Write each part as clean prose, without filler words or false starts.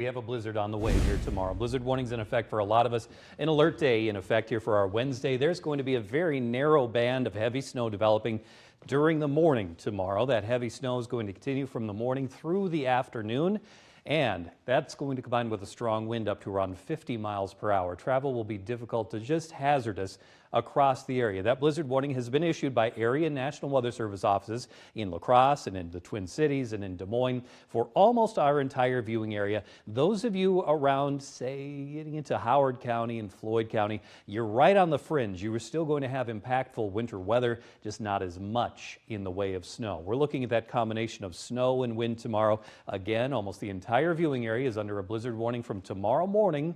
We have a blizzard on the way here tomorrow. Blizzard warnings in effect for a lot of us. An alert day in effect here for our Wednesday. There's going to be a very narrow band of heavy snow developing during the morning tomorrow. That heavy snow is going to continue from the morning through the afternoon. And that's going to combine with a strong wind up to around 50 miles per hour. Travel will be difficult to just hazardous across the area. That blizzard warning has been issued by area National Weather Service offices in La Crosse and in the Twin Cities and in Des Moines for almost our entire viewing area. Those of you around, say, getting into Howard County and Floyd County, you're right on the fringe. You are still going to have impactful winter weather, just not as much in the way of snow. We're looking at that combination of snow and wind tomorrow. Again, almost the entire viewing area is under a blizzard warning from tomorrow morning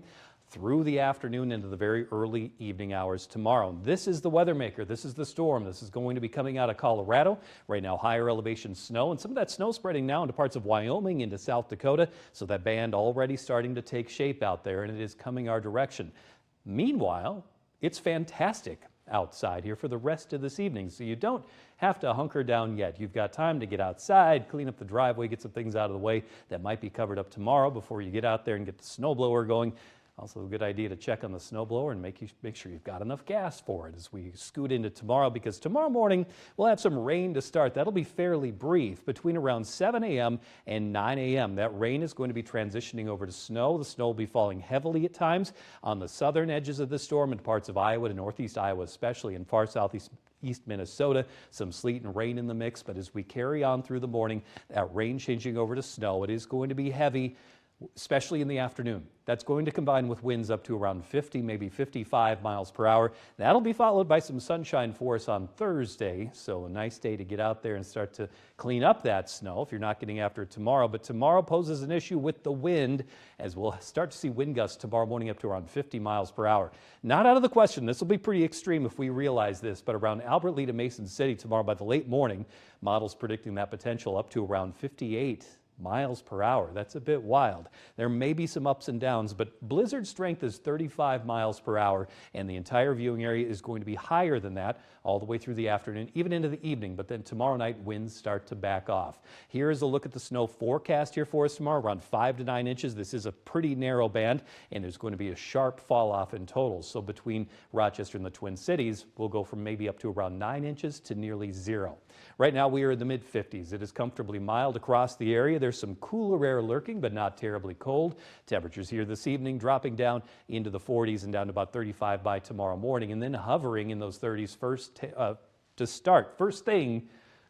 through the afternoon into the very early evening hours tomorrow. This is the weather maker. This is the storm. This is going to be coming out of Colorado. Right now, higher elevation snow, and some of that snow spreading now into parts of Wyoming, into South Dakota. So that band already starting to take shape out there, and it is coming our direction. Meanwhile, it's fantastic outside here for the rest of this evening, so you don't have to hunker down yet. You've got time to get outside, clean up the driveway, get some things out of the way that might be covered up tomorrow before you get out there and get the snowblower going. Also a good idea to check on the snowblower and make sure you've got enough gas for it as we scoot into tomorrow, because tomorrow morning we'll have some rain to start. That'll be fairly brief between around 7 a.m. and 9 a.m. That rain is going to be transitioning over to snow. The snow will be falling heavily at times on the southern edges of the storm in parts of Iowa to northeast Iowa, especially in far southeast Minnesota. Some sleet and rain in the mix, but as we carry on through the morning, that rain changing over to snow. It is going to be heavy, especially in the afternoon. That's going to combine with winds up to around 50, maybe 55 miles per hour. That'll be followed by some sunshine for us on Thursday, so a nice day to get out there and start to clean up that snow if you're not getting after it tomorrow. But tomorrow poses an issue with the wind, as we'll start to see wind gusts tomorrow morning up to around 50 miles per hour. Not out of the question. This will be pretty extreme if we realize this, but around Albert Lea to Mason City tomorrow by the late morning, models predicting that potential up to around 58 miles per hour. That's a bit wild. There may be some ups and downs, but blizzard strength is 35 miles per hour, and the entire viewing area is going to be higher than that all the way through the afternoon, even into the evening. But then tomorrow night, winds start to back off. Here is a look at the snow forecast here for us tomorrow, around 5 to 9 inches. This is a pretty narrow band, and there's going to be a sharp fall off in total. So between Rochester and the Twin Cities, we'll go from maybe up to around 9 inches to nearly 0. Right now, we are in the mid-50s. It is comfortably mild across the area. There's some cooler air lurking, but not terribly cold. Temperatures here this evening dropping down into the 40s and down to about 35 by tomorrow morning, and then hovering in those 30s first thing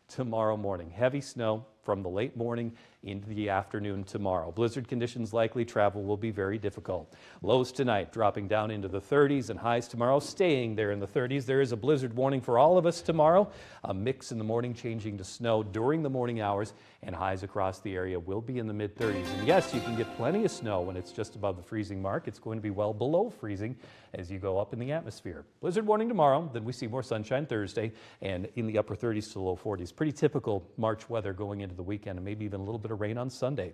tomorrow morning. Heavy snow from the late morning into the afternoon tomorrow. Blizzard conditions likely. Travel will be very difficult. Lows tonight dropping down into the 30s, and highs tomorrow staying there in the 30s. There is a blizzard warning for all of us tomorrow. A mix in the morning changing to snow during the morning hours, and highs across the area will be in the mid-30s. And yes, you can get plenty of snow when it's just above the freezing mark. It's going to be well below freezing as you go up in the atmosphere. Blizzard warning tomorrow, then we see more sunshine Thursday, and in the upper 30s to low 40s. Pretty typical March weather going into the weekend, and maybe even a little bit of rain on Sunday.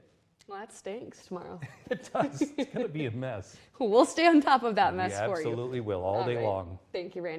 Well, that stinks tomorrow. It does. It's going to be a mess. We'll stay on top of that mess for you. We absolutely will, all day long. Thank you, Randy.